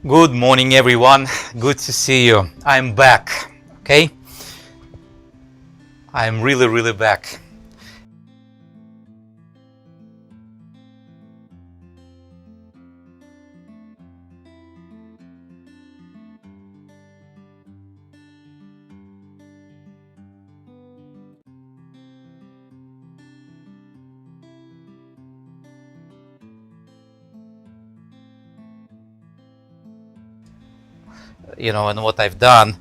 Good morning, everyone. Good to see you. I'm back, okay? I'm really back. And what I've done,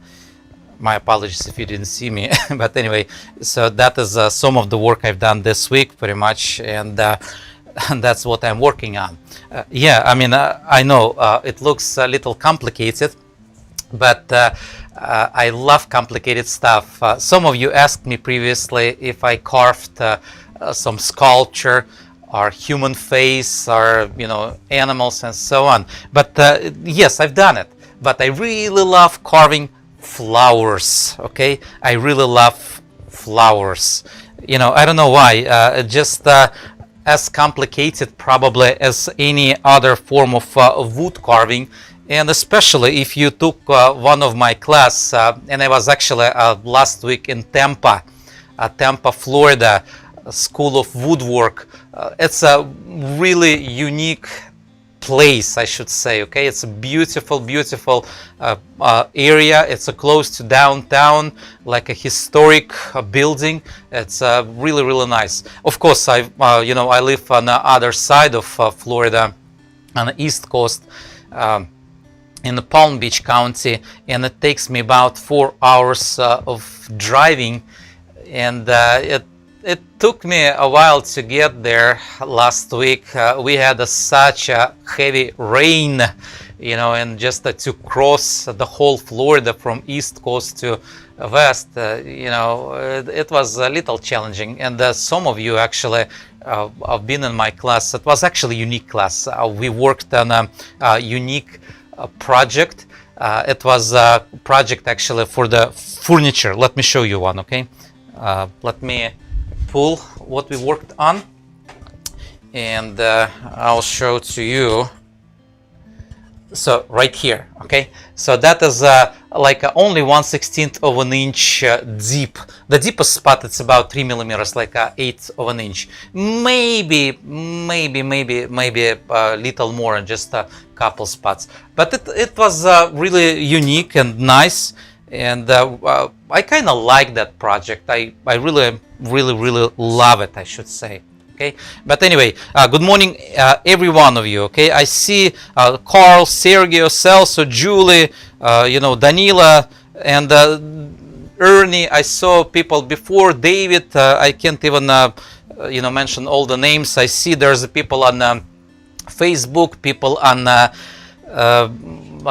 my apologies if you didn't see me, but anyway, so that is some of the work I've done this week pretty much, and that's what I'm working on. I know it looks a little complicated, but I love complicated stuff. Some of you asked me previously if I carved some sculpture or human face or animals and so on, but yes, I've done it. But I really love carving flowers, okay? I really love flowers. I don't know why, just as complicated probably as any other form of wood carving. And especially if you took one of my class, and I was actually last week in Tampa, Florida, School of Woodwork. It's a really unique place, I should say, okay? It's a beautiful area. It's close to downtown, like a historic building. It's really nice. Of course, I live on the other side of Florida, on the East Coast, in the Palm Beach County, and it takes me about 4 hours of driving, and it took me a while to get there last week. We had such a heavy rain, and just to cross the whole Florida from East Coast to West, it was a little challenging. And some of you actually have been in my class. It was actually a unique class. We worked on a unique project. It was a project actually for the furniture. Let me show you one, okay? Let me pull what we worked on, and I'll show to you. So right here, okay, so that is like only 1/16 of an inch deep. The deepest spot, it's about 3 millimeters, like 1/8 of an inch, maybe a little more, just a couple spots, but it was really unique and nice. And I kind of like that project. I really love it, I should say. Okay, but anyway, good morning, every one of you. Okay, I see Carl, Sergio, Celso, Julie, Danila, and Ernie. I saw people before. David. I can't even mention all the names. I see there's people on Facebook, people on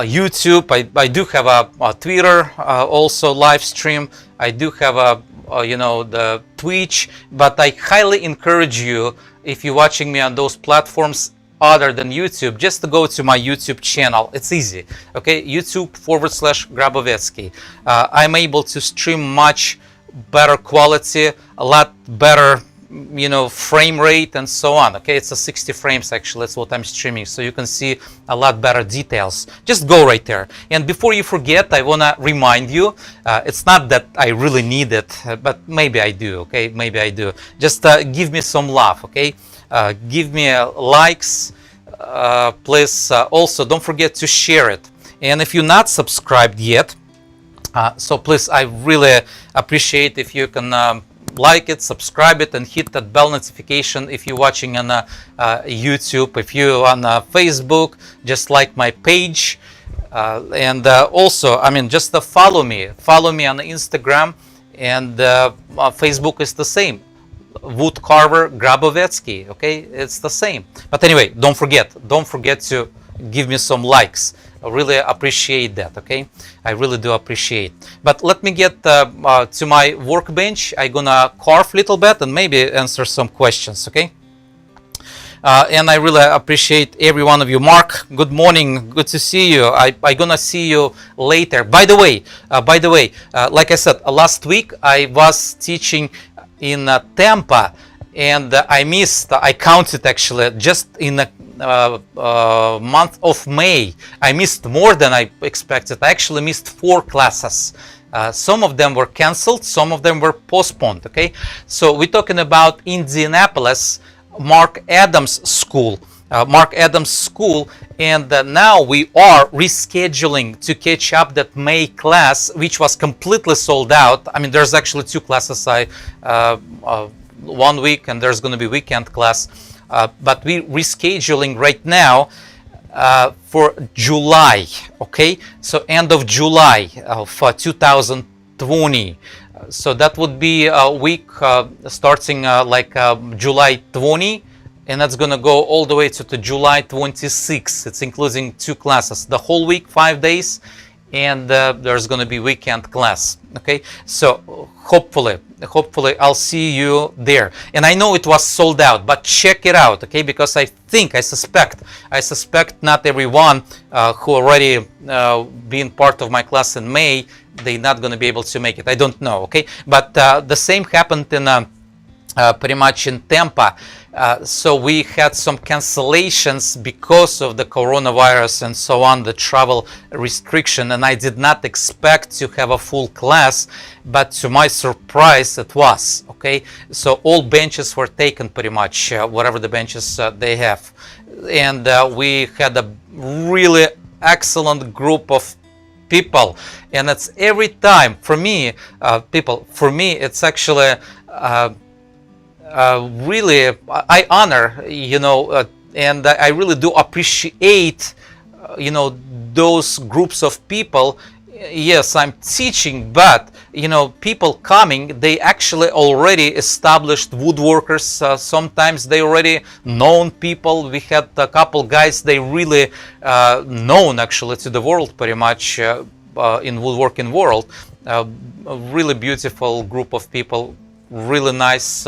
YouTube. I do have a Twitter also live stream. I do have the Twitch, but I highly encourage you, if you're watching me on those platforms other than YouTube, just to go to my YouTube channel. It's easy, okay? YouTube/Grabovetsky. I'm able to stream much better quality, a lot better frame rate and so on. Okay, it's a 60 frames actually. That's what I'm streaming, so you can see a lot better details. Just go right there. And before you forget, I want to remind you, it's not that I really need it, but maybe I do. Okay, maybe I do. Just give me some love. Okay, give me likes, please. Also, don't forget to share it. And if you're not subscribed yet, so please, I really appreciate if you can like it, subscribe it, and hit that bell notification if you're watching on YouTube. If you're on Facebook, just like my page, and also, just follow me on Instagram, and Facebook is the same, wood carver Grabovetsky. Okay, it's the same. But anyway, don't forget to give me some likes. I really appreciate that, okay? I really do appreciate. But let me get to my workbench. I'm gonna carve a little bit and maybe answer some questions, okay? And I really appreciate every one of you. Mark, good morning. Good to see you. I'm gonna see you later. By the way, like I said, last week I was teaching in Tampa, and I counted actually just in month of May, I missed more than I expected. I actually missed 4 classes. Some of them were canceled, some of them were postponed. Okay, so we're talking about Indianapolis Mark Adams School. And now we are rescheduling to catch up that May class, which was completely sold out. I mean, there's actually 2 classes, 1 week, and there's going to be weekend class, but we're rescheduling right now for July. Okay, so end of July of 2020. So that would be a week starting July 20, and that's going to go all the way to July 26. It's including 2 classes, the whole week, 5 days, and there's going to be weekend class. Okay, so hopefully I'll see you there. And I know it was sold out, but check it out, okay? Because I suspect not everyone who already been part of my class in May, they're not going to be able to make it. I don't know, okay? But the same happened in pretty much in Tampa. So we had some cancellations because of the coronavirus and so on, the travel restriction, and I did not expect to have a full class, but to my surprise it was. Okay, so all benches were taken pretty much, whatever the benches they have, and we had a really excellent group of people, and it's every time for me, it's actually really, I honor, and I really do appreciate, those groups of people. Yes, I'm teaching, but, people coming, they actually already established woodworkers. Sometimes they already known people. We had a couple guys, they really known actually to the world pretty much in woodworking world. A really beautiful group of people, really nice,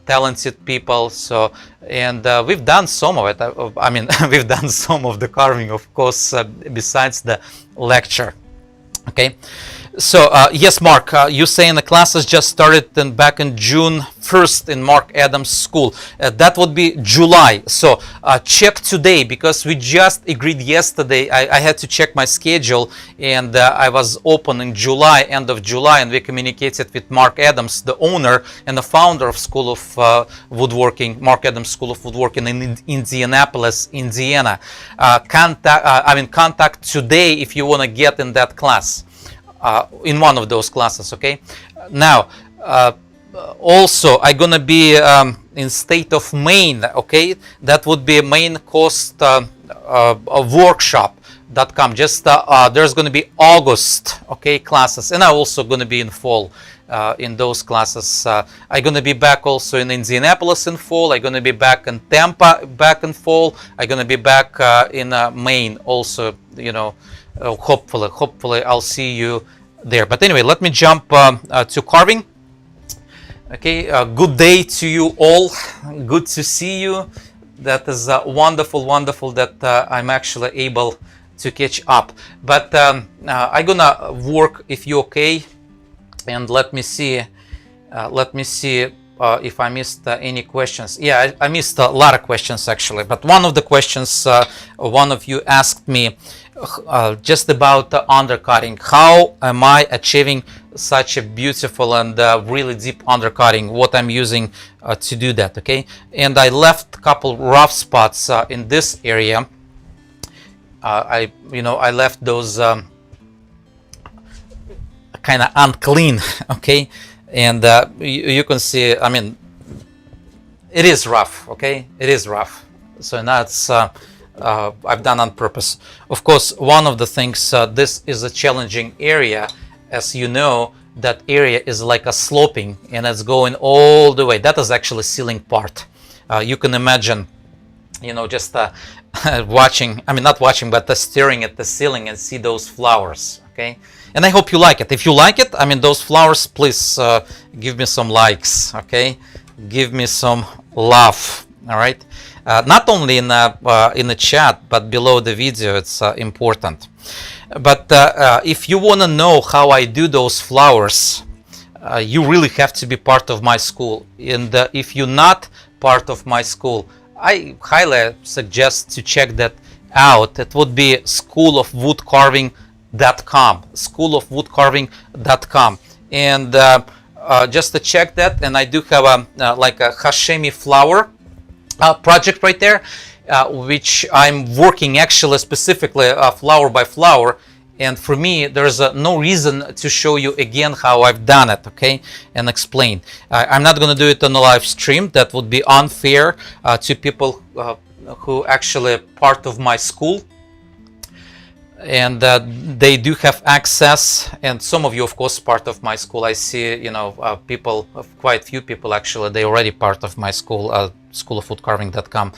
talented people. So, and we've done some of it. I mean, we've done some of the carving, of course, besides the lecture. Okay, so yes, Mark, you saying the classes just started back in June 1st in Mark Adams School. That would be July. So check today, because we just agreed yesterday. I had to check my schedule, and I was open in July, end of July, and we communicated with Mark Adams, the owner and the founder of School of Woodworking, Mark Adams School of Woodworking in Indianapolis, Indiana. Contact today if you want to get in that class, in one of those classes. Okay, now also I'm gonna be in state of Maine. Okay, that would be a Maine Coast workshop.com. Just there's going to be August, okay, classes, and I'm also going to be in fall in those classes. I'm going to be back also in Indianapolis in fall. I'm going to be back in Tampa back in fall. I'm going to be back in Maine also. Hopefully I'll see you there. But anyway, let me jump to carving. Okay, good day to you all. Good to see you. That is wonderful that I'm actually able to catch up. But I'm gonna work, if you okay, and let me see if I missed any questions. Yeah, I missed a lot of questions actually, but one of the questions one of you asked me just about undercutting. How am I achieving such a beautiful and really deep undercutting? What I'm using to do that? Okay, and I left a couple rough spots in this area. I left those kind of unclean. Okay, and you can see, I mean, it is rough. Okay, it is rough. So now it's I've done on purpose. Of course, one of the things, this is a challenging area. As you know, that area is like a sloping, and it's going all the way. That is actually ceiling part. You can imagine, just watching, I mean, not watching, but staring at the ceiling and see those flowers. Okay, and I hope you like it. If you like it, I mean, those flowers, please give me some likes. Okay, give me some love. All right, not only in the chat, but below the video. It's important. But if you want to know how I do those flowers, you really have to be part of my school. And if you're not part of my school, I highly suggest to check that out. It would be schoolofwoodcarving.com, schoolofwoodcarving.com. And just to check that, and I do have a like a sashimi flower project right there, which I'm working actually specifically flower by flower. And for me, there's no reason to show you again how I've done it, okay, and explain. I'm not going to do it on a live stream. That would be unfair to people who actually part of my school. And they do have access, and some of you, of course, part of my school. I see, you know, people, quite few people actually, they already part of my school, schoolofwoodcarving.com.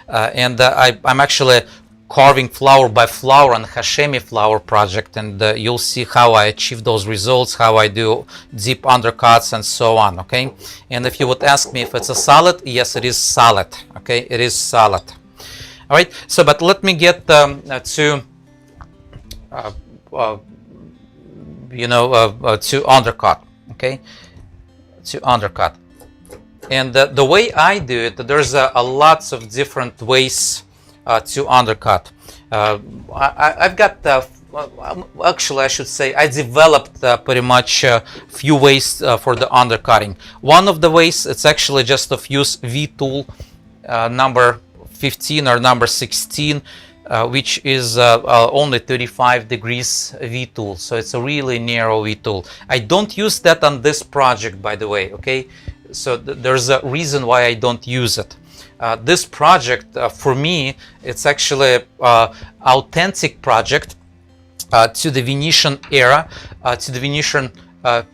And I'm actually carving flower by flower on sashimi flower project, and you'll see how I achieve those results, how I do deep undercuts and so on, okay? And if you would ask me if it's a solid, yes, it is solid, okay? It is solid. All right, so but let me get to to undercut, okay? To undercut. And the way I do it, there's a lots of different ways to undercut. I've got actually, I should say, I developed pretty much few ways for the undercutting. One of the ways, it's actually just to use V tool number 15 or number 16, which is only 35 degrees V tool. So it's a really narrow V tool. I don't use that on this project, by the way, okay? So there's a reason why I don't use it. This project, for me, it's actually authentic project to the Venetian era, to the Venetian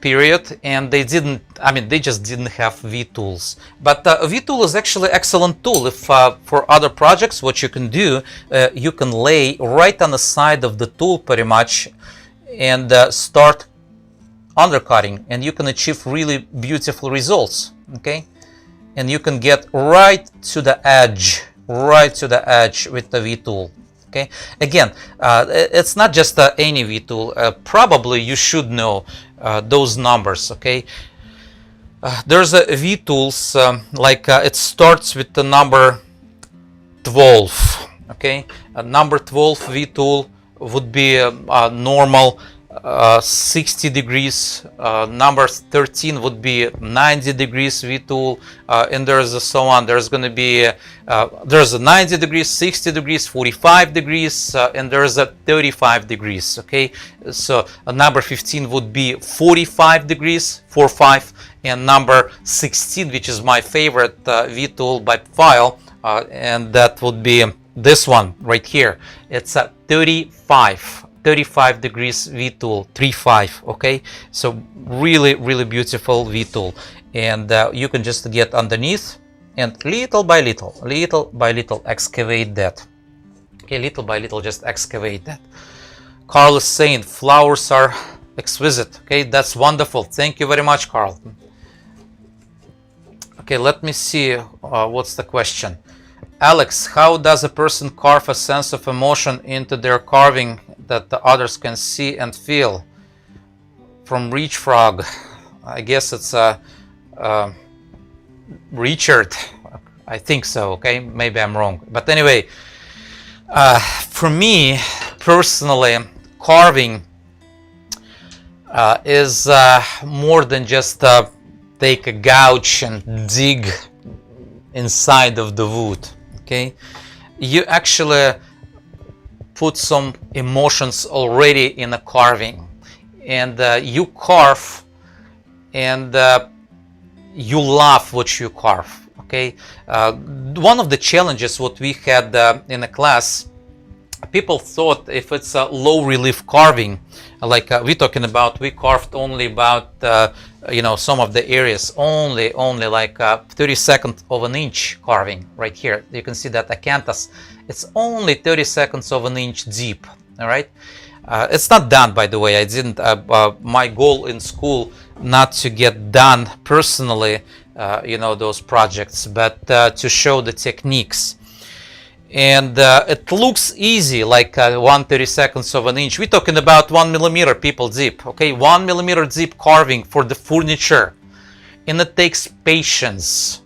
period, and they just didn't have V-tools. But V-tool is actually excellent tool. If for other projects, what you can do, you can lay right on the side of the tool pretty much and start undercutting, and you can achieve really beautiful results, okay? And you can get right to the edge with the V-tool. Okay, again, it's not just any V-tool. Probably you should know those numbers. Okay, there's a V-tools like it starts with the number 12. Okay, number 12 V-tool would be normal 60 degrees. Number 13 would be 90 degrees V-tool, and there's so on. There's going to be there's a 90 degrees, 60 degrees, 45 degrees, and there's a 35 degrees. Okay, so number 15 would be 45 degrees, 45, and number 16, which is my favorite V-tool by file, and that would be this one right here. It's a 35 degrees V-tool, 35. Okay, so really beautiful V-tool, and you can just get underneath and little by little excavate that. Okay, little by little just excavate that. Carl is saying flowers are exquisite. Okay, that's wonderful. Thank you very much, Carl. Okay, let me see what's the question. Alex, how does a person carve a sense of emotion into their carving that the others can see and feel? From Reach Frog, I guess it's Richard, I think so. Okay, maybe I'm wrong, but anyway, for me personally, carving is more than just take a gouge and dig inside of the wood. Okay, you actually put some emotions already in a carving, and you carve, and you love what you carve. Okay, one of the challenges what we had in a class, people thought if it's a low relief carving, like we're talking about, we carved only about some of the areas, only like 32nd of an inch carving right here. You can see that acanthus, it's only 32nd of an inch deep. All right, it's not done, by the way. I didn't my goal in school not to get done personally those projects, but to show the techniques. And it looks easy, like 1/32 of an inch. We're talking about 1 millimeter, people, deep. Okay, 1 millimeter deep carving for the furniture, and it takes patience.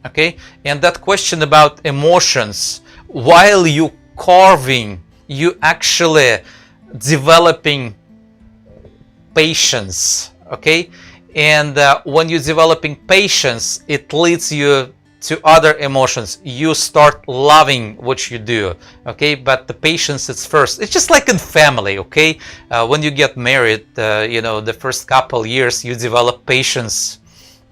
Okay, and that question about emotions, while you carving, you actually developing patience. Okay, and when you're developing patience, it leads you to other emotions. You start loving what you do. Okay, but the patience is first. It's just like in family. Okay, when you get married, the first couple years you develop patience.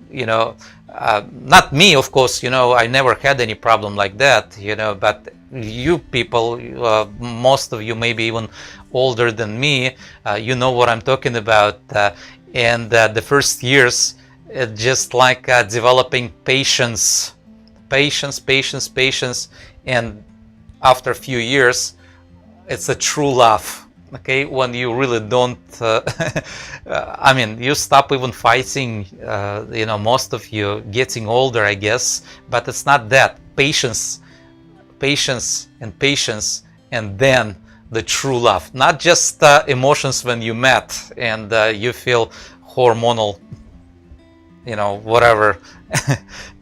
Not me, of course. I never had any problem like that. But you people, most of you maybe even older than me, you know what I'm talking about. And the first years, just like developing patience, and after a few years, it's a true love. Okay, when you really don't, you stop even fighting. Most of you getting older, I guess, but it's not that. Patience, and then the true love. Not just emotions when you met and you feel hormonal, whatever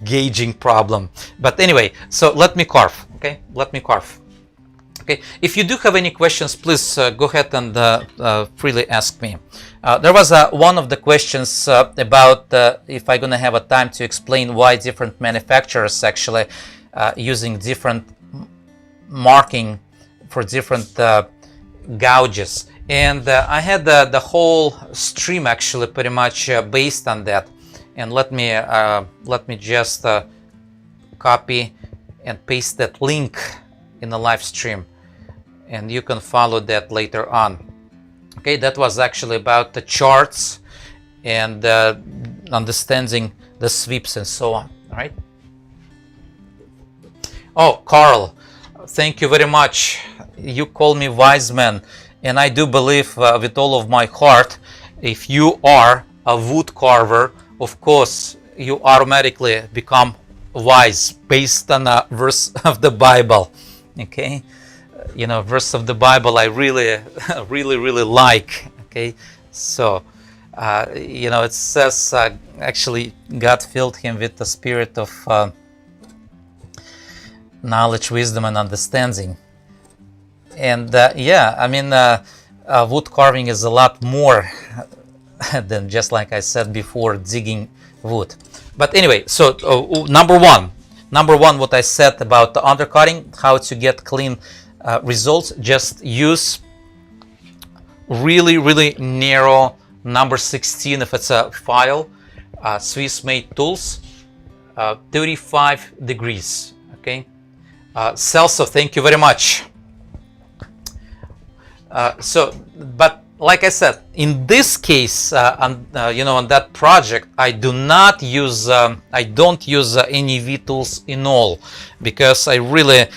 gauging problem. But anyway, so let me carve. Okay, let me carve. Okay, if you do have any questions, please go ahead and freely ask me. There was one of the questions about if I'm gonna have a time to explain why different manufacturers actually using different marking for different gouges, and I had the whole stream actually pretty much based on that. And let me just copy and paste that link in the live stream, and you can follow that later on. Okay, that was actually about the charts and understanding the sweeps and so on. All right. Oh, Carl, thank you very much. You call me wise man, and I do believe with all of my heart, if you are a wood carver, of course you automatically become wise based on a verse of the Bible. Okay, verse of the Bible I really really like. Okay, so it says actually God filled him with the spirit of knowledge, wisdom, and understanding. And wood carving is a lot more than, just like I said before, digging wood. But anyway, so number one, what I said about the undercutting, how to get clean results, just use really narrow number 16 if it's a file, Swiss made tools, 35 degrees. Okay, Celso, thank you very much. But like I said, in this case, on that project, I don't use any V tools in all, because I really,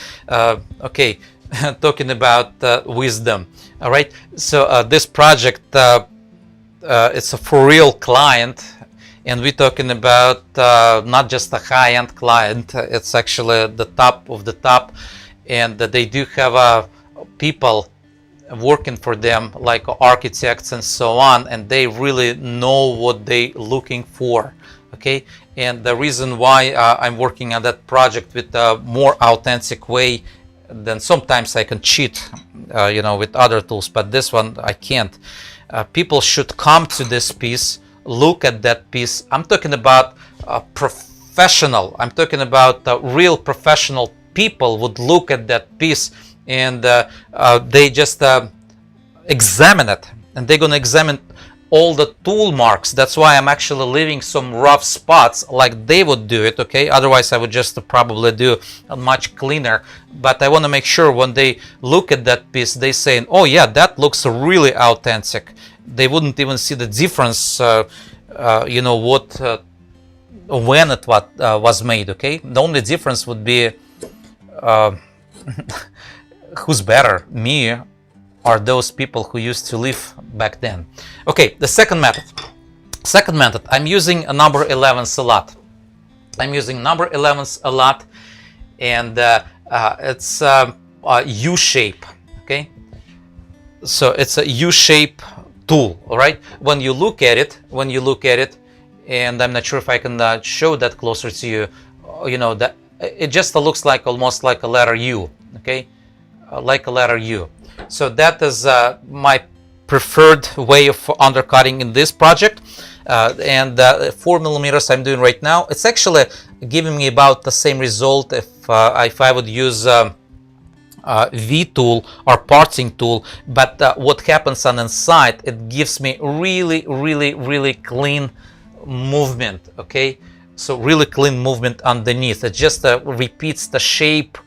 talking about wisdom. All right, so this project, it's a for real client, and we're talking about not just a high-end client. It's actually the top of the top, and they do have people working for them, like architects and so on, and they really know what they're looking for. Okay, and the reason why I'm working on that project with a more authentic way, than sometimes I can cheat with other tools, but this one I can't. People should come to this piece, look at that piece. I'm talking about professional, I'm talking about real professional people would look at that piece, and they just examine it, and they're gonna examine all the tool marks. That's why I'm actually leaving some rough spots like they would do it. Okay, otherwise I would just probably do a much cleaner, but I want to make sure when they look at that piece, they say, oh yeah, that looks really authentic. They wouldn't even see the difference when it was made. Okay, the only difference would be who's better, me or those people who used to live back then. Okay, the second method, I'm using a number 11s a lot. And it's a U-shape. Okay, so it's a U-shape tool. All right, when you look at it, and I'm not sure if I can show that closer to you. you know, that it just looks like almost like a letter U, okay, like a letter U. So that is my preferred way of undercutting in this project. And 4 millimeters I'm doing right now. It's actually giving me about the same result if I would use V tool or parting tool, but what happens on inside, it gives me really clean movement, okay? So really clean movement underneath. It just repeats the shape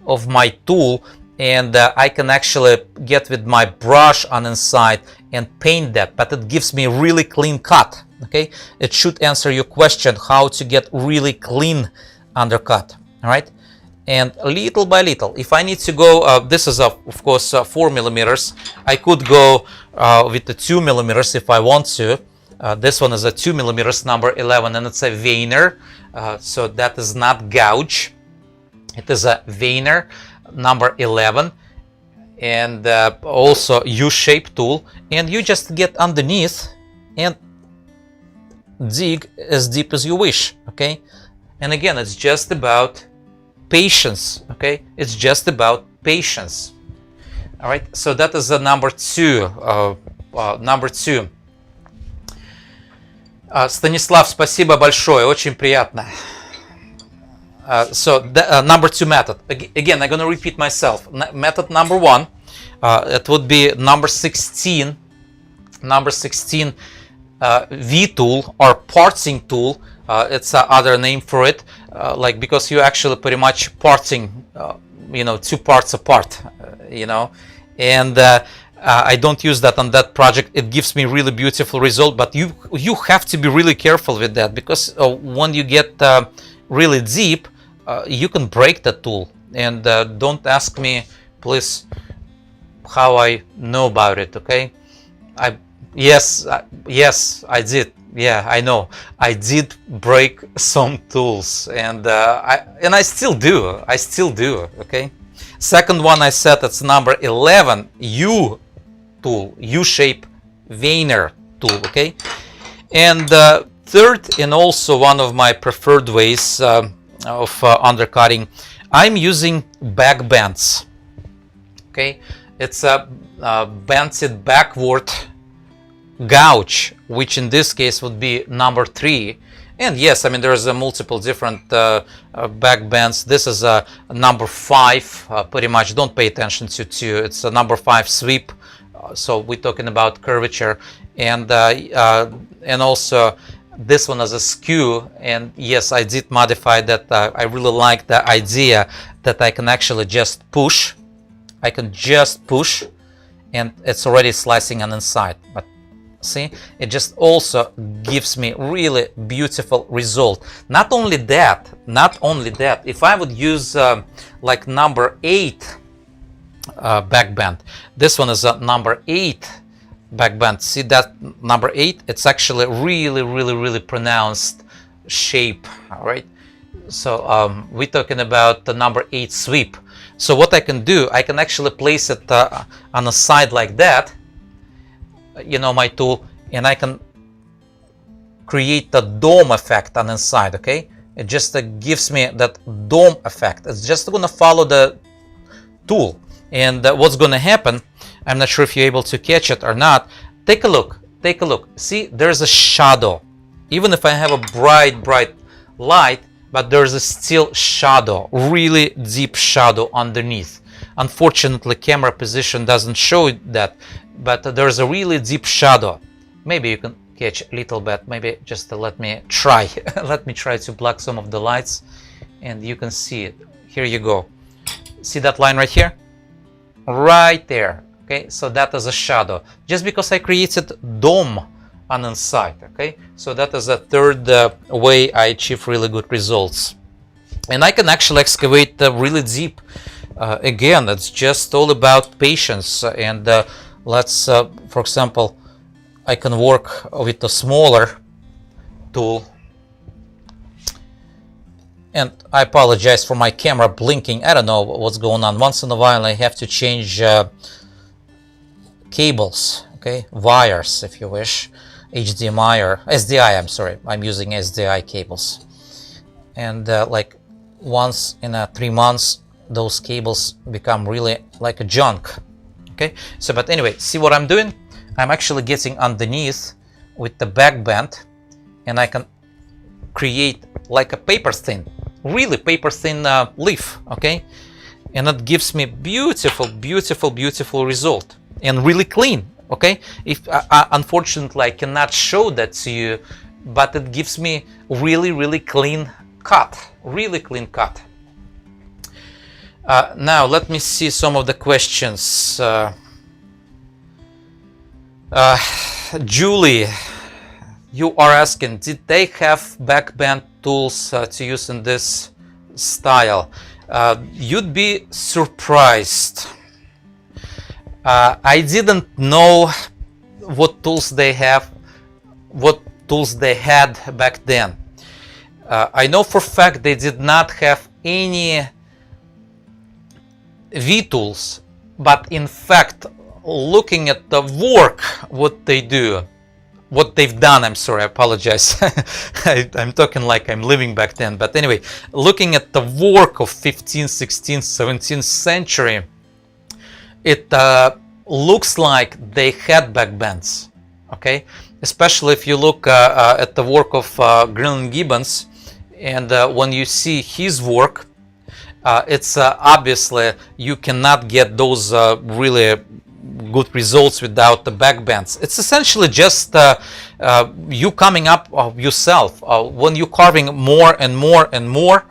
of my tool, and I can actually get with my brush on inside and paint that, but it gives me a really clean cut, okay? It should answer your question how to get really clean undercut, all right? And little by little, if I need to go, this is of course 4 millimeters. I could go with the 2 millimeters if I want to. This one is a 2 millimeters, number 11, and it's a veiner. So that is not gouge. It is a veiner, number 11, and also U-shape tool. And you just get underneath and dig as deep as you wish, okay? And again, it's just about patience, okay? It's just about patience. All right, so that is the number 2. Number 2. Станислав, спасибо большое, очень приятно. So the, number 2 method. Again, I'm going to repeat myself. Method number 1, it would be number 16. Number 16 V tool or parting tool. It's other name for it, like because you actually pretty much parting, you know, 2 parts apart, you know, and I don't use that on that project. It gives me really beautiful result, but you have to be really careful with that, because when you get really deep, you can break the tool. And don't ask me, please, how I know about it. Okay, yes, I did. Yeah, I know. I did break some tools, and I still do. I still do. Okay. Second one I said, it's number 11, U tool, U-shape veiner tool. Okay. And third, and also one of my preferred ways of undercutting, I'm using back bends. Okay. It's a bends it backward gouge, which in this case would be number 3. And yes, I mean, there's a multiple different back bends. This is a number 5, pretty much. Don't pay attention to 2. It's a number 5 sweep. So we're talking about curvature, and also this one is a skew. And yes, I did modify that. I really like the idea that I can actually just push. I can just push, and it's already slicing on inside. But see, it just also gives me really beautiful result. Not only that, if I would use like number 8 back bend, this one is a number 8 back bend. See that number 8? It's actually really pronounced shape. All right. So we're talking about the number 8 sweep. So what I can do, I can actually place it on a side like that, you know, my tool, and I can create the dome effect on inside. Okay, it just gives me that dome effect. It's just going to follow the tool, and what's going to happen, I'm not sure if you're able to catch it or not. Take a look, see, there's a shadow. Even if I have a bright light, but there's a still shadow, really deep shadow underneath. Unfortunately, camera position doesn't show that, but there's a really deep shadow. Maybe you can catch a little bit. Maybe just let me try. Let me try to block some of the lights, and you can see it. Here you go. See that line right here? Right there. Okay, so that is a shadow. Just because I created dome on inside. Okay, so that is a third way I achieve really good results. And I can actually excavate really deep. Again, it's just all about patience. And let's, for example, I can work with a smaller tool. And I apologize for my camera blinking. I don't know what's going on. Once in a while I have to change cables, okay, wires if you wish. HDMI or SDI, I'm sorry, I'm using SDI cables. And like once in 3 months those cables become really like a junk. Okay, so but anyway, see what I'm doing? I'm actually getting underneath with the back bend, and I can create like a paper thin, really paper thin leaf. Okay, and it gives me beautiful, beautiful, beautiful result, and really clean. Okay, if unfortunately I cannot show that to you, but it gives me really, really clean cut, really clean cut. Now let me see some of the questions. Julie, you are asking, did they have back bend tools to use in this style? You'd be surprised. I didn't know what tools they have, what tools they had back then. I know for a fact they did not have any V-tools, but in fact, looking at the work, what they do, what they've done, I'm sorry, I apologize. I'm talking like I'm living back then, but anyway, looking at the work of 15th, 16th, 17th century, it looks like they had back bends, okay? Especially if you look at the work of Greenland Gibbons, and when you see his work, it's obviously you cannot get those really good results without the back bends. It's essentially just you coming up yourself. When you're carving more and more and more,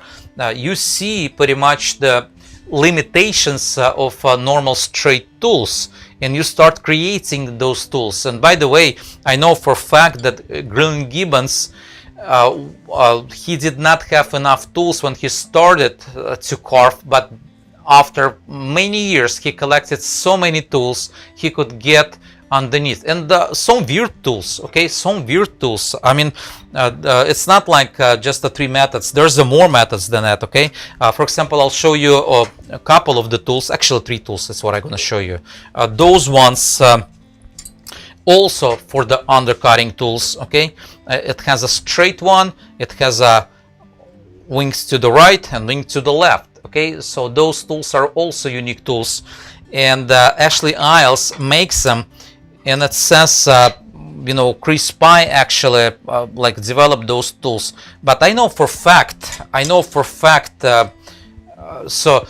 you see pretty much the limitations of normal straight tools, and you start creating those tools. And by the way, I know for a fact that Greenland Gibbons, he did not have enough tools when he started to carve, but after many years he collected so many tools he could get underneath, and some weird tools, okay, some weird tools. I mean, it's not like just the 3 methods, there's more methods than that, okay. For example, I'll show you a couple of the tools, actually 3 tools, that's what I'm going to show you. Those ones also for the undercutting tools, okay. It has a straight one, it has wings to the right and wing to the left, okay. So those tools are also unique tools, and Ashley Isles makes them, and it says you know, Chris Pye actually like developed those tools. But I know for fact, so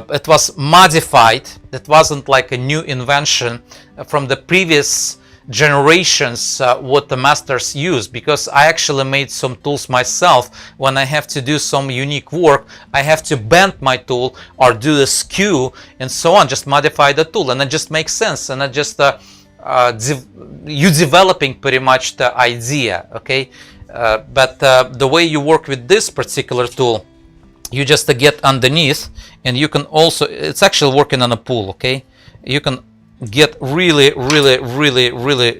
it was modified. It wasn't like a new invention from the previous generations what the masters use, because I actually made some tools myself. When I have to do some unique work, I have to bend my tool or do the skew and so on, just modify the tool, and it just makes sense, and it just you developing pretty much the idea, okay. But the way you work with this particular tool, you just get underneath, and you can also, it's actually working on a pool, okay. You can get really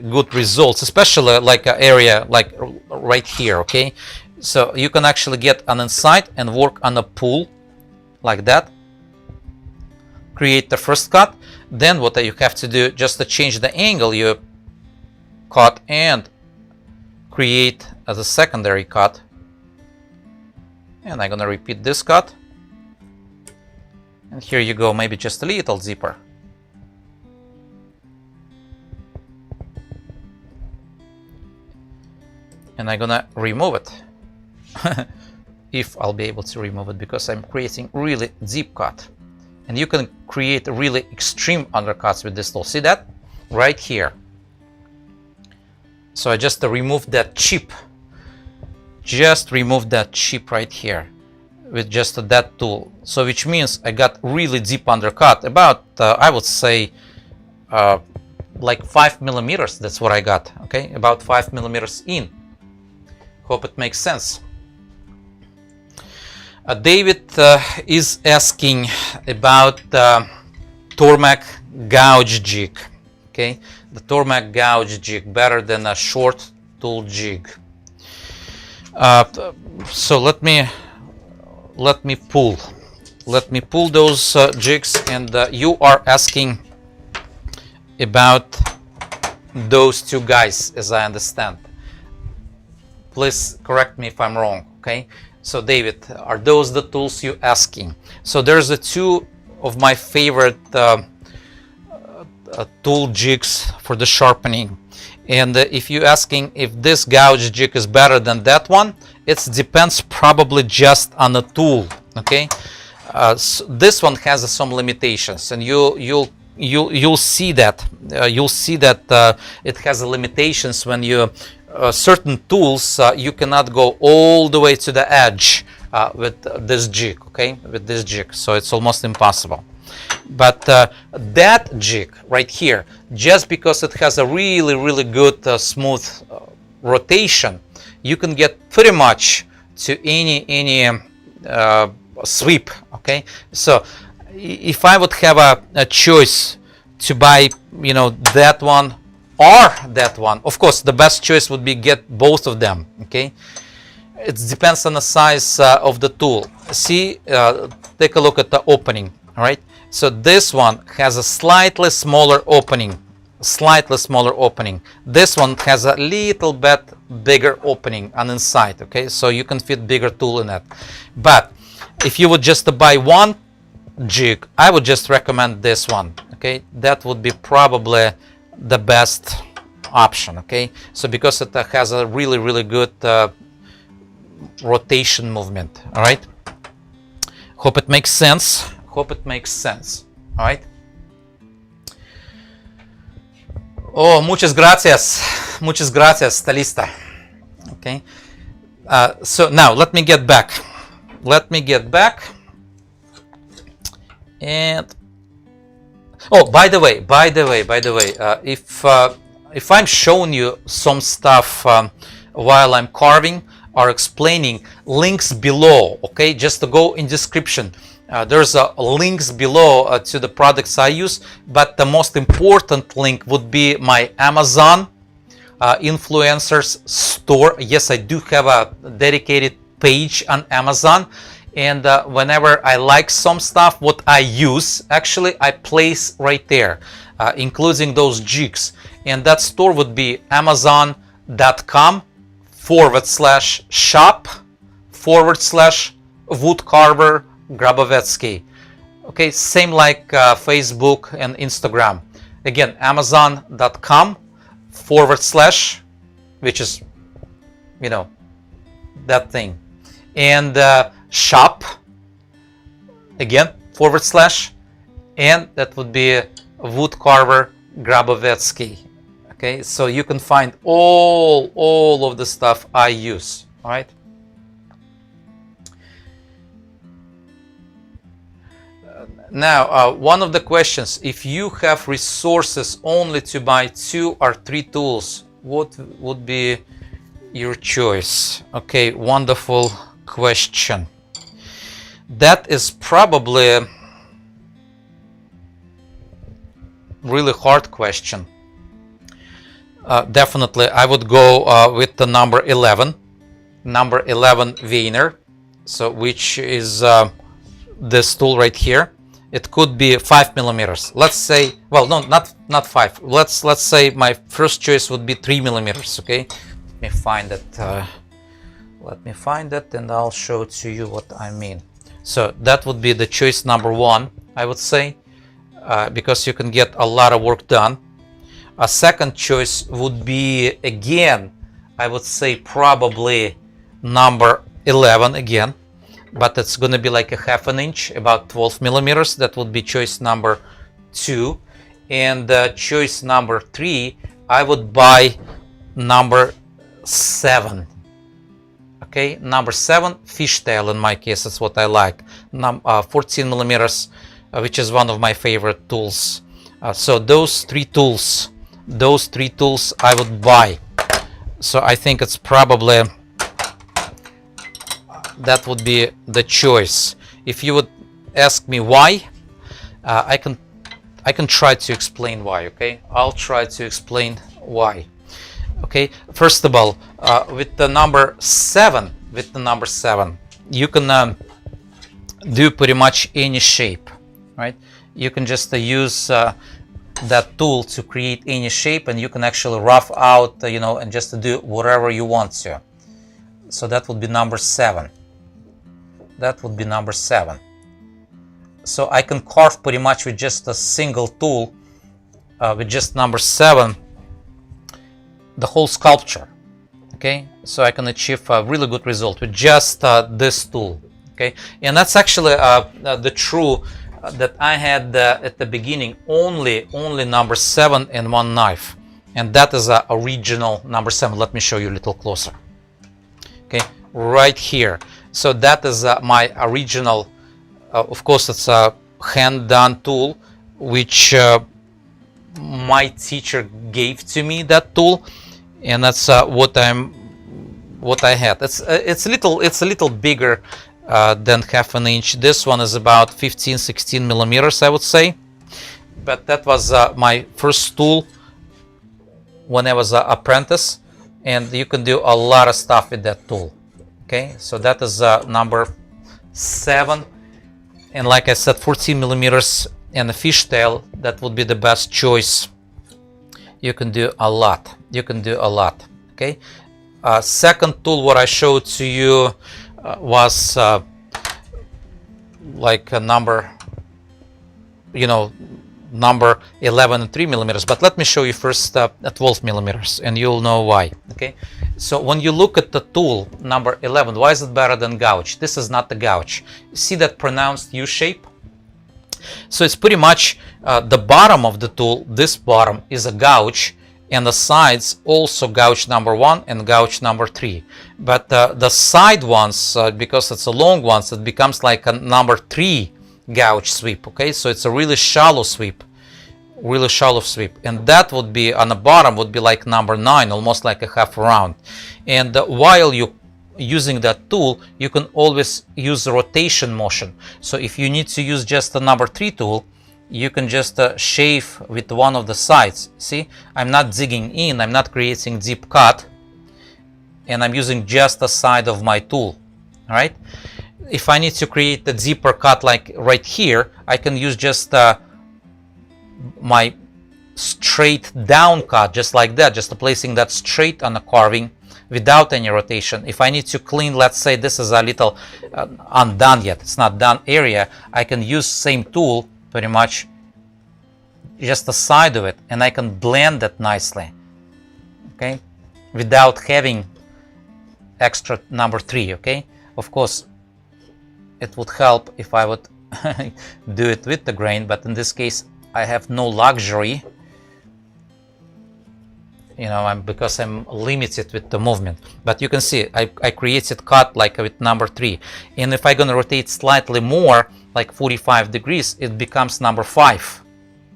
good results, especially like an area like right here, okay. So you can actually get on inside and work on a pool like that, create the first cut. Then what you have to do, just to change the angle, you cut and create as a secondary cut. And I'm gonna repeat this cut, and here you go, maybe just a little deeper. And I'm gonna remove it if I'll be able to remove it, because I'm creating really deep cut, and you can create really extreme undercuts with this tool. See that right here? So I just removed that chip, right here with just that tool. So which means I got really deep undercut, about I would say like 5 millimeters. That's what I got, okay, about 5 millimeters in. Hope it makes sense. David is asking about Tormek gouge jig. Okay, the Tormek gouge jig, better than a short tool jig. So let me pull those jigs, and you are asking about those 2 guys, as I understand. Please correct me if I'm wrong, okay? So David, are those the tools you're asking? So there's the two of my favorite tool jigs for the sharpening. And if you're asking if this gouge jig is better than that one, it depends probably just on the tool. Okay, so this one has some limitations, and you'll see that it has limitations when you certain tools you cannot go all the way to the edge with this jig. Okay, with this jig, so it's almost impossible. But that jig right here, just because it has a really good smooth rotation, you can get pretty much to any sweep. Okay, so if I would have a choice to buy, you know, that one or that one, of course the best choice would be get both of them. Okay, it depends on the size of the tool. See, take a look at the opening. All right, so this one has a slightly smaller opening. This one has a little bit bigger opening on inside. Okay, so you can fit bigger tool in it. But if you would just buy one jig, I would just recommend this one. Okay, that would be probably the best option. Okay, so because it has a really good rotation movement. All right, hope it makes sense. All right. Oh, muchas gracias, Talista. Okay, so now let me get back. And oh, by the way, if I'm showing you some stuff while I'm carving or explaining, links below. Okay, just to go in description. There's links below to the products I use, but the most important link would be my Amazon influencers store. Yes, I do have a dedicated page on Amazon, and whenever I like some stuff, what I use, actually I place right there, including those jigs. And that store would be amazon.com/shop/woodcarver Grabovetsky. Okay, same like Facebook and Instagram. Again, amazon.com/ which is, you know, that thing, and shop again / and that would be woodcarver Grabovetsky. Okay, so you can find all of the stuff I use. All right. Now, one of the questions: if you have resources only to buy 2 or 3 tools, what would be your choice? Okay, wonderful question. That is probably really hard question. Definitely, I would go with the number 11 Wiener, so which is this tool right here. It could be 5 millimeters. Let's say, well, no, not 5. Let's say my first choice would be 3 millimeters. Okay, let me find it. And I'll show to you what I mean. So that would be the choice number 1, I would say, because you can get a lot of work done. A second choice would be, again, I would say probably number 11 again, but it's going to be like a ½ inch, about 12 millimeters. That would be choice number 2. And choice number 3, I would buy number 7. Okay, number 7, fishtail. In my case, that's what I like. 14 millimeters, which is one of my favorite tools. So those three tools I would buy. So I think it's probably that would be the choice. If you would ask me why, I can try to explain why. Okay, I'll try to explain why. Okay, first of all, with the number 7, you can do pretty much any shape, right? You can just use that tool to create any shape, and you can actually rough out, you know, and just do whatever you want to. So that would be number 7. that would be number 7. So I can carve pretty much with just a single tool, with just number 7, the whole sculpture. Okay, so I can achieve a really good result with just this tool. Okay, and that's actually the true that I had at the beginning, only number 7 and one knife, and that is a original number 7. Let me show you a little closer. Okay, right here. So that is my original. Of course, it's a hand-done tool, which my teacher gave to me, that tool, and that's what I had. It's a little bigger than half an inch. This one is about 15-16 millimeters, I would say. But that was my first tool when I was an apprentice, and you can do a lot of stuff with that tool. Okay, so that is number 7, and like I said, 14 millimeters and a fishtail. That would be the best choice. You can do a lot. You can do a lot. Okay. Second tool what I showed to you was like a number, number 11 and 3 millimeters. But let me show you first at 12 millimeters, and you'll know why. Okay. So when you look at the tool number 11, why is it better than gouge? This is not the gouge. See that pronounced U shape? So it's pretty much the bottom of the tool. This bottom is a gouge, and the sides also gouge number 1 and gouge number 3. But the side ones, because it's a long one, so it becomes like a number 3 gouge sweep. Okay, so it's a really shallow sweep, and that would be on the bottom would be like number 9, almost like a half round. And while you using that tool, you can always use the rotation motion. So if you need to use just the number 3 tool, you can just shave with one of the sides. See, I'm not digging in, I'm not creating deep cut, and I'm using just the side of my tool. All right, if I need to create a deeper cut like right here, I can use just my straight down cut, just like that, just placing that straight on the carving without any rotation. If I need to clean, let's say this is a little undone yet, it's not done area, I can use same tool, pretty much just the side of it, and I can blend it nicely, okay, without having extra number 3. Okay, of course it would help if I would do it with the grain, but in this case I have no luxury, because I'm limited with the movement. But you can see I created cut like with number 3, and if I'm gonna rotate slightly more, like 45 degrees, it becomes number 5.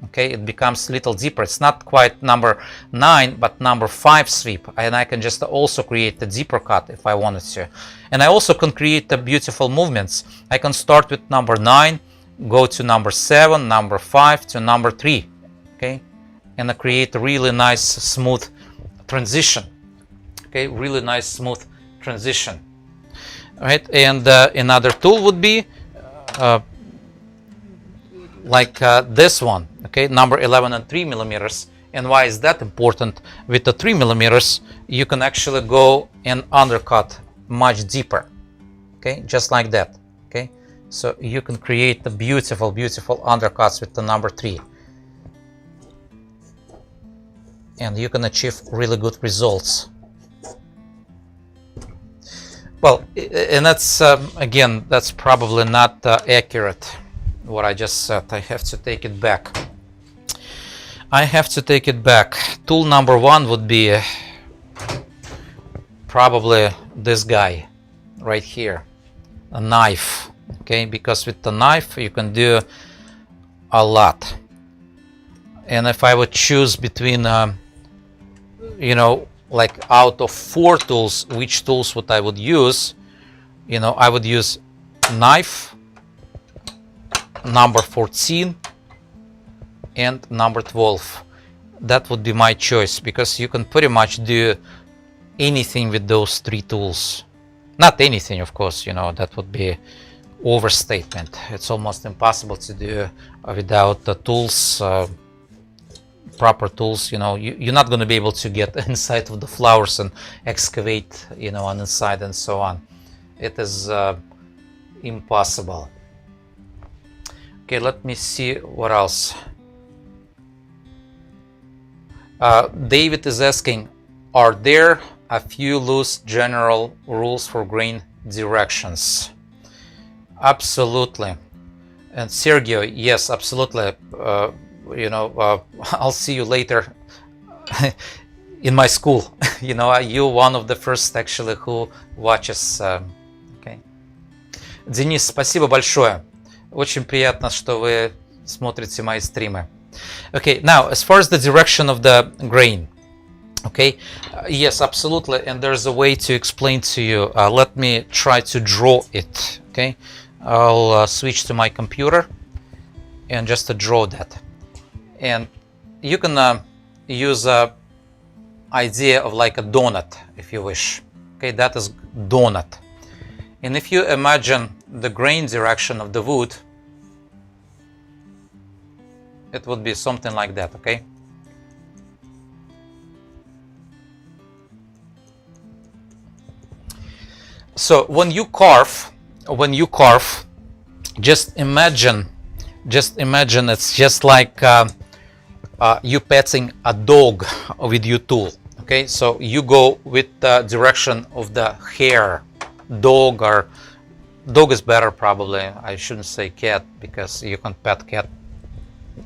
Okay, it becomes a little deeper. It's not quite number 9, but number 5 sweep, and I can just also create a deeper cut if I wanted to. And I also can create the beautiful movements. I can start with number 9, go to number 7, number 5 to number 3. Okay, and I create a really nice smooth transition. Okay, really nice smooth transition. All right, and another tool would be like this one. Okay, number 11 and 3 millimeters. And why is that important? With the 3 millimeters, you can actually go and undercut much deeper. Okay, just like that. Okay, so you can create the beautiful undercuts with the number 3, and you can achieve really good results. Well, and that's again, that's probably not accurate what I just said. I have to take it back. Tool number 1 would be probably this guy right here, a knife. Okay, because with the knife you can do a lot. And if I would choose between like out of 4 tools, which tools would I would use, I would use knife, number 14 and number 12. That would be my choice, because you can pretty much do anything with those 3 tools. Not anything, of course, that would be overstatement. It's almost impossible to do without the tools, proper tools. You're not going to be able to get inside of the flowers and excavate, on the inside and so on. It is impossible. Okay, let me see what else. David is asking, are there a few loose general rules for grain directions? Absolutely. And Sergio, yes, absolutely. I'll see you later in my school. You're one of the first actually who watches. Okay. Денис, спасибо большое. Очень приятно, что вы смотрите мои стримы. Okay, now as far as the direction of the grain, okay, yes, absolutely, and there's a way to explain to you. Let me try to draw it. Okay, I'll switch to my computer and just to draw that, and you can use a idea of like a donut if you wish. Okay, that is donut, and if you imagine the grain direction of the wood, it would be something like that. Okay, so when you carve, just imagine it's just like you petting a dog with your tool. Okay, so you go with the direction of the hair. Dog, or dog is better probably. I shouldn't say cat, because you can pet cat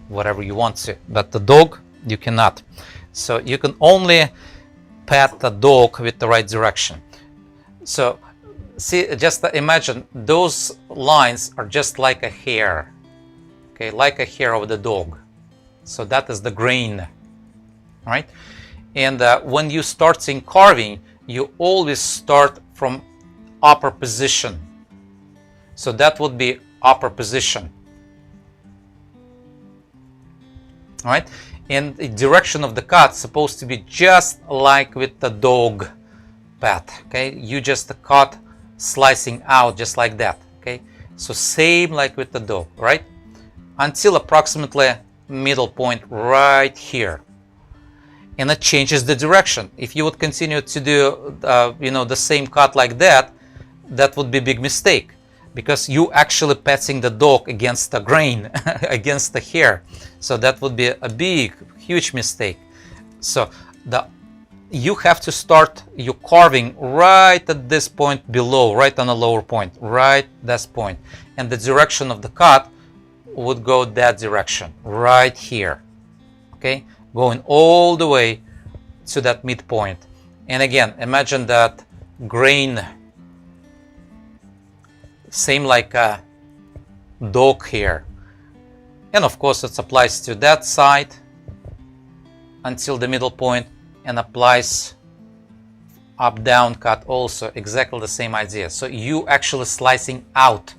whatever you want to, but the dog you cannot. So you can only pet the dog with the right direction. So see, just imagine those lines are just like a hair. Okay, like a hair of the dog. So that is the grain, right? And when you start in carving, you always start from upper position. So that would be upper position. Right, and the direction of the cut is supposed to be just like with the dog pat. Okay, you just cut slicing out just like that. Okay, so same like with the dog, right, until approximately middle point right here, and it changes the direction. If you would continue to do the same cut like that, that would be a big mistake, because you actually patting the dog against the grain, against the hair. So that would be a big, huge mistake. So you have to start your carving right at this point below, right on the lower point, right this point. And the direction of the cut would go that direction, right here. Okay, going all the way to that midpoint. And again, imagine that grain, same like a dog hair, and of course it applies to that side until the middle point, and applies up down cut also, exactly the same idea. So you actually slicing out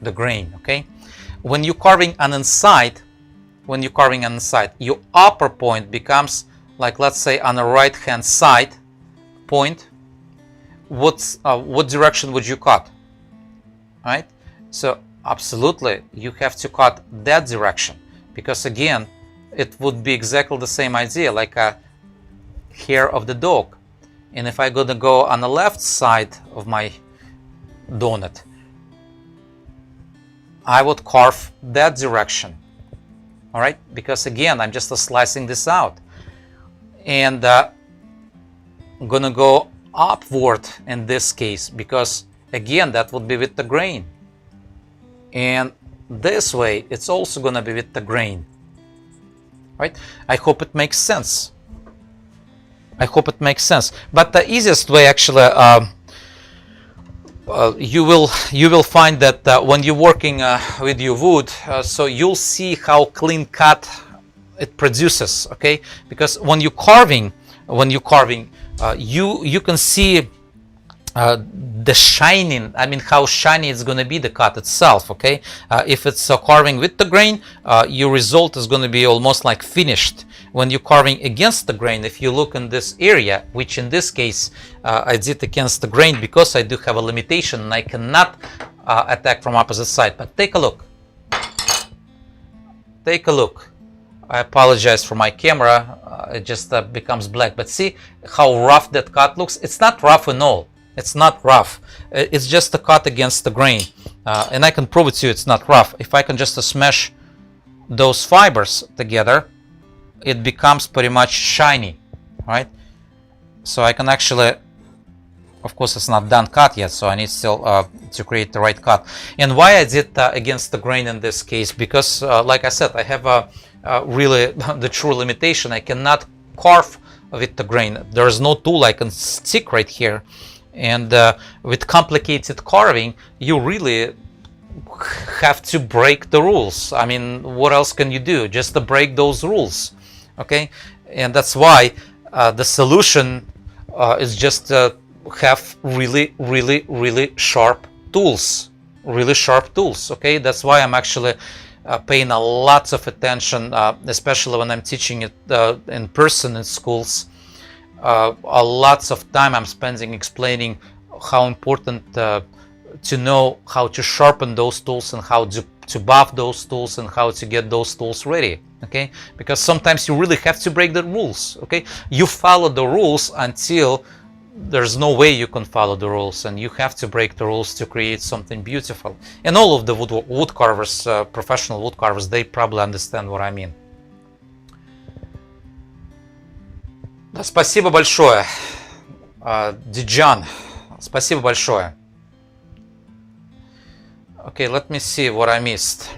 the grain. Okay, when you're carving on inside, your upper point becomes like, let's say on the right hand side point. What direction would you cut? Right, so absolutely you have to cut that direction, because again it would be exactly the same idea like a hair of the dog. And if I'm gonna go on the left side of my donut, I would carve that direction. All right, because again I'm just slicing this out, and I'm gonna go upward in this case, because again that would be with the grain, and this way it's also gonna be with the grain, right? I hope it makes sense. But the easiest way actually, you will find that when you're working with your wood, so you'll see how clean cut it produces. Okay, because when you're carving, you can see the shining, how shiny it's going to be, the cut itself. Okay, if it's carving with the grain, your result is going to be almost like finished. When you're carving against the grain, if you look in this area, which in this case I did against the grain because I do have a limitation and I cannot attack from opposite side. But take a look. I apologize for my camera, it just becomes black, but see how rough that cut looks. It's not rough at all. It's not rough. It's just a cut against the grain. And I can prove it to you, it's not rough. If I can just smash those fibers together, it becomes pretty much shiny, right? So I can actually, of course it's not done cut yet, so I need still to create the right cut. And why I did against the grain in this case, because like I said, I have really the true limitation. I cannot carve with the grain. There's no tool I can stick right here. And with complicated carving, you really have to break the rules. I mean, what else can you do? Just to break those rules, okay? And that's why the solution is just have really sharp tools, okay? That's why I'm actually paying a lot of attention, especially when I'm teaching it in person in schools. A lots of time I'm spending explaining how important to know how to sharpen those tools and how to buff those tools and how to get those tools ready, okay? Because sometimes you really have to break the rules, okay? You follow the rules until there's no way you can follow the rules, and you have to break the rules to create something beautiful. And all of the wood carvers, professional wood carvers, they probably understand what I mean. Спасибо большое, Диджан. Спасибо большое. Okay, let me see what I missed.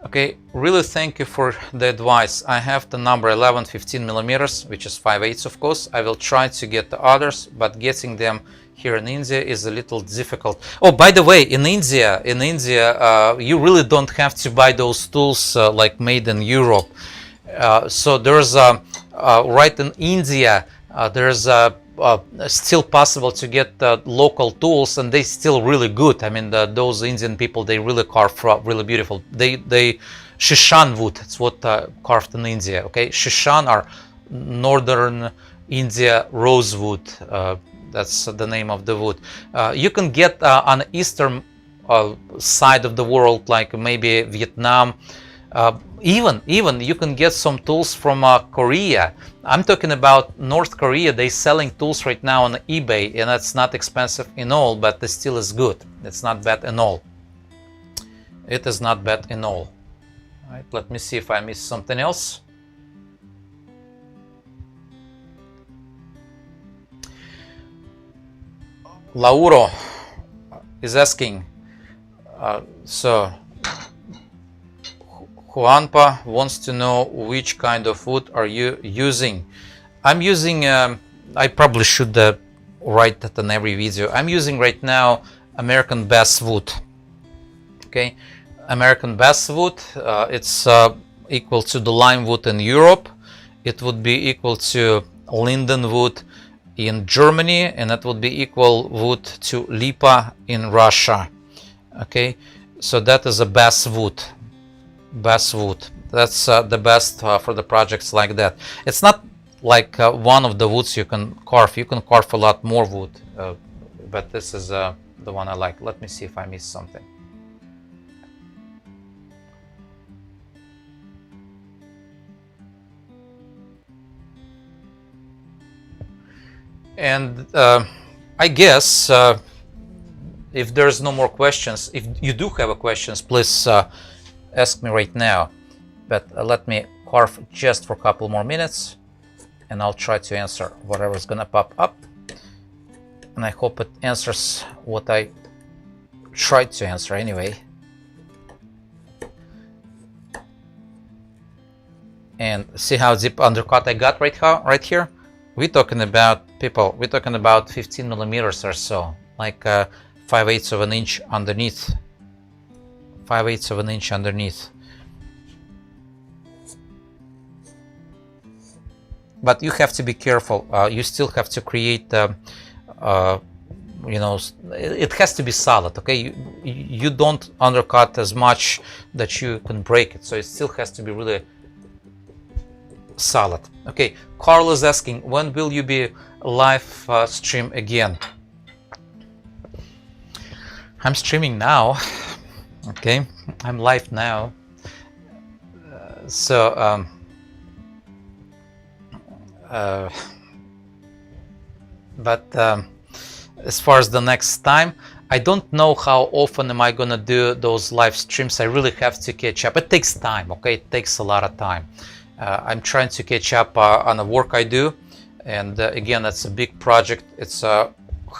Okay, really thank you for the advice. I have the number 11 15 millimeters, which is 5/8 of course. I will try to get the others, but getting them here in India is a little difficult. Oh, by the way, in India, you really don't have to buy those tools like made in Europe. So there's right in India, there's still possible to get local tools, and they still really good. I mean, those Indian people, they really carve really beautiful. They Shishan wood, it's what carved in India. Okay, Shishan are northern India rosewood. That's the name of the wood. You can get on eastern side of the world, like maybe Vietnam. Even you can get some tools from Korea. I'm talking about North Korea. They're selling tools right now on eBay, and that's not expensive in all, but it still is good. It's not bad in all. It is not bad in all. All right, let me see if I missed something else. Lauro is asking, so Juanpa wants to know which kind of wood are you using. I'm using, I probably should write that in every video. I'm using right now American basswood. Okay, American basswood. It's equal to the lime wood in Europe. It would be equal to linden wood in Germany, and that would be equal wood to Lipa in Russia. Okay, so that is a basswood. Basswood, that's the best for the projects like that. It's not like one of the woods you can carve. You can carve a lot more wood, but this is the one I like. Let me see if I missed something. And I guess if there's no more questions, if you do have a questions, please ask me right now, but let me carve just for a couple more minutes, and I'll try to answer whatever's gonna pop up, and I hope it answers what I tried to answer anyway. And see how deep undercut I got right here. We're talking about, people, we're talking about 15 millimeters or so, like 5/8 of an inch underneath. 5/8 of an inch underneath. But you have to be careful. You still have to create, you know, it has to be solid. Okay, you don't undercut as much that you can break it. So it still has to be really solid. Okay, Carl is asking, when will you be live stream again? I'm streaming now. Okay, I'm live now. But as far as the next time, I don't know how often am I gonna do those live streams. I really have to catch up. It takes time, okay? It takes a lot of time. I'm trying to catch up on the work I do, and again, it's a big project. It's a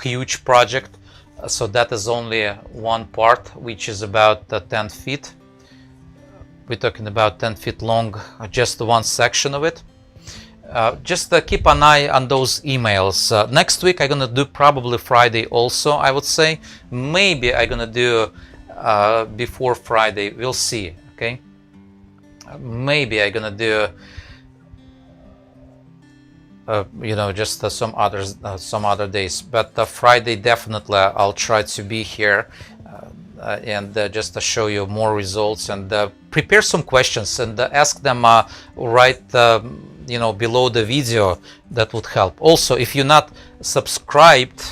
huge project, so that is only one part, which is about 10 feet. We're talking about 10 feet long, just one section of it. Just keep an eye on those emails. Next week I'm gonna do probably Friday also, I would say. Maybe I'm gonna do before Friday, we'll see, okay? Maybe I'm gonna do you know, just some other days, but Friday definitely I'll try to be here and just to show you more results, and prepare some questions and ask them right you know, below the video. That would help. Also, if you're not subscribed,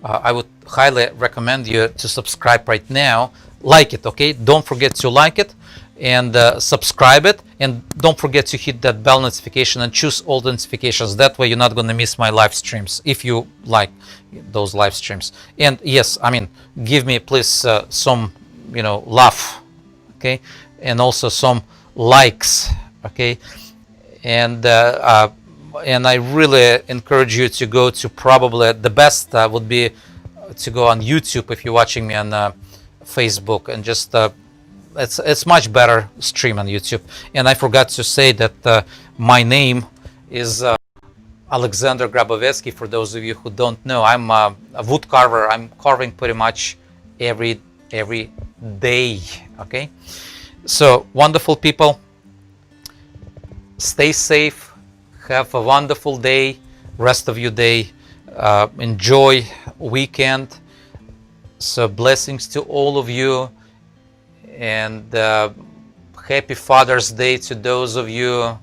I would highly recommend you to subscribe right now. Like it, okay? Don't forget to like it and subscribe it, and don't forget to hit that bell notification and choose all the notifications. That way you're not going to miss my live streams if you like those live streams. And yes, I mean, give me please some, you know, love, okay, and also some likes, okay, and I really encourage you to go to, probably the best would be to go on YouTube if you're watching me on Facebook, and just it's much better stream on YouTube. And I forgot to say that my name is Alexander Grabovetsky. For those of you who don't know, I'm a wood carver. I'm carving pretty much every day, okay? So wonderful people, stay safe, have a wonderful day, rest of your day, enjoy weekend. So blessings to all of you, and happy Father's Day to those of you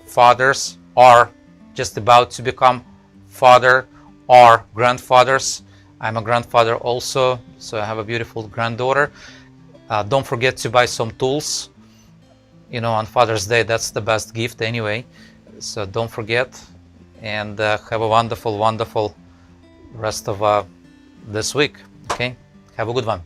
fathers or just about to become father or grandfathers. I'm a grandfather also, so I have a beautiful granddaughter. Don't forget to buy some tools, you know, on Father's Day. That's the best gift anyway, so don't forget, and have a wonderful rest of this week, okay? Have a good one.